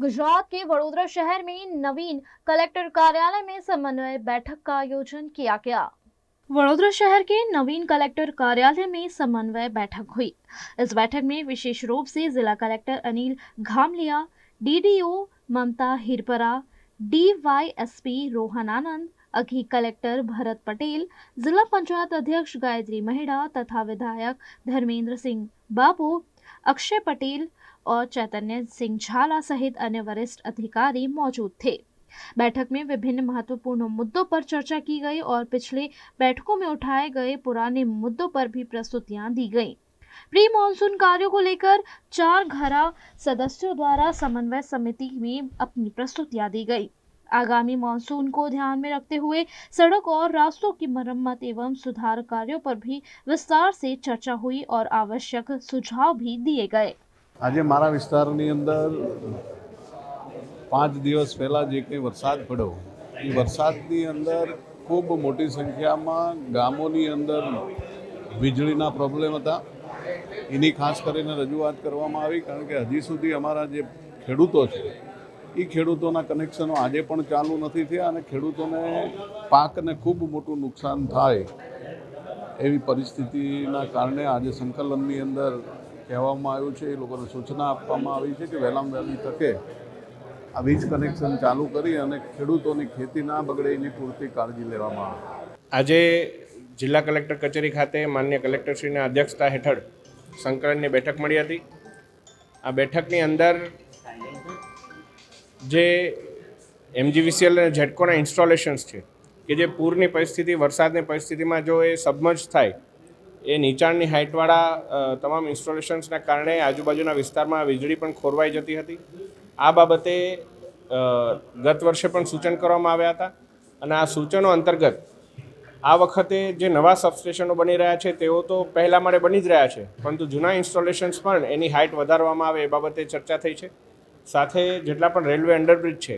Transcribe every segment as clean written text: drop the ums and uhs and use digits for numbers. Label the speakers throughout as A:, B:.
A: गुजरात के वडोदरा शहर में नवीन कलेक्टर कार्यालय में समन्वय बैठक का आयोजन किया गया। वडोदरा शहर के नवीन कलेक्टर कार्यालय में समन्वय बैठक हुई। इस बैठक में विशेष रूप से जिला कलेक्टर अनिल घामलिया, डीडीओ ममता हिरपरा, डीवाईएसपी रोहन आनंद, अखी कलेक्टर भरत पटेल, जिला पंचायत अध्यक्ष गायत्री मेहड़ा तथा विधायक धर्मेंद्र सिंह बाबू, अक्षय पटेल और चैतन्य सिंह झाला सहित अन्य वरिष्ठ अधिकारी मौजूद थे। बैठक में विभिन्न महत्वपूर्ण मुद्दों पर चर्चा की गई और पिछले बैठकों में उठाए गए पुराने मुद्दों पर भी प्रस्तुतियां दी गई। प्री मॉनसून कार्यों को लेकर 4 घरा सदस्यों द्वारा समन्वय समिति में अपनी प्रस्तुतियां दी गई। आगामी मॉनसून को ध्यान में रखते हुए सड़क और रास्तों की मरम्मत एवं सुधार कार्यों पर भी विस्तार से चर्चा हुई और आवश्यक सुझाव भी दिए गए।
B: आज मारा विस्तारनी अंदर 5 दिवस पहला जे कई वरसाद पड़ो ए वरसादनी अंदर खूब मोटी संख्या में गामोनी अंदर वीजळीना प्रॉब्लेम था। एनी खास करीने रजूआत करवामां आवी कारण के हजी सुधी अमारा जे खेडूतो छे એ ખેડૂતોના કનેક્શનો આજે પણ ચાલુ નથી થયા અને ખેડૂતોને પાકને ખૂબ મોટું નુકસાન થાય એવી પરિસ્થિતિના કારણે આજે સંકલનની અંદર કહેવામાં આવ્યું છે, એ લોકોને સૂચના આપવામાં આવી છે કે વહેલામાં વહેલી તકે આ વીજ કનેક્શન ચાલુ કરી અને ખેડૂતોની ખેતી ના બગડે એની પૂરતી કાળજી લેવામાં આવે।
C: આજે જિલ્લા કલેક્ટર કચેરી ખાતે માનનીય કલેક્ટરશ્રીના અધ્યક્ષતા હેઠળ સંકલનની બેઠક મળી હતી। આ બેઠકની અંદર જે MGVCL અને જેટકોના ઇન્સ્ટોલેશન્સ છે કે જે પૂરની પરિસ્થિતિ, વરસાદની પરિસ્થિતિમાં જો એ સબમર્જ થાય, એ નીચાણની હાઇટવાળા તમામ ઇન્સ્ટોલેશન્સના કારણે આજુબાજુના વિસ્તારમાં વીજળી પણ ખોરવાઈ જતી હતી। આ બાબતે ગત વર્ષે પણ સૂચન કરવામાં આવ્યા હતા અને આ સૂચનો અંતર્ગત આ વખતે જે નવા સબસ્ટેશનો બની રહ્યા છે તેઓ તો પહેલા માળે બની જ રહ્યા છે, પરંતુ જૂના ઇન્સ્ટોલેશન્સ પણ એની હાઇટ વધારવામાં આવે એ બાબતે ચર્ચા થઈ છે। સાથે જેટલા પણ રેલવે અંડરબ્રિજ છે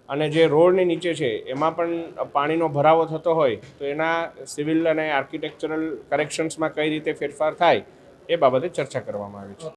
C: અને જે રોડની નીચે છે એમાં પણ પાણીનો ભરાવો થતો હોય તો એના સિવિલ અને આર્કિટેક્ચરલ કરેક્શન્સમાં કઈ રીતે ફેરફાર થાય એ બાબતે ચર્ચા કરવામાં આવી છે।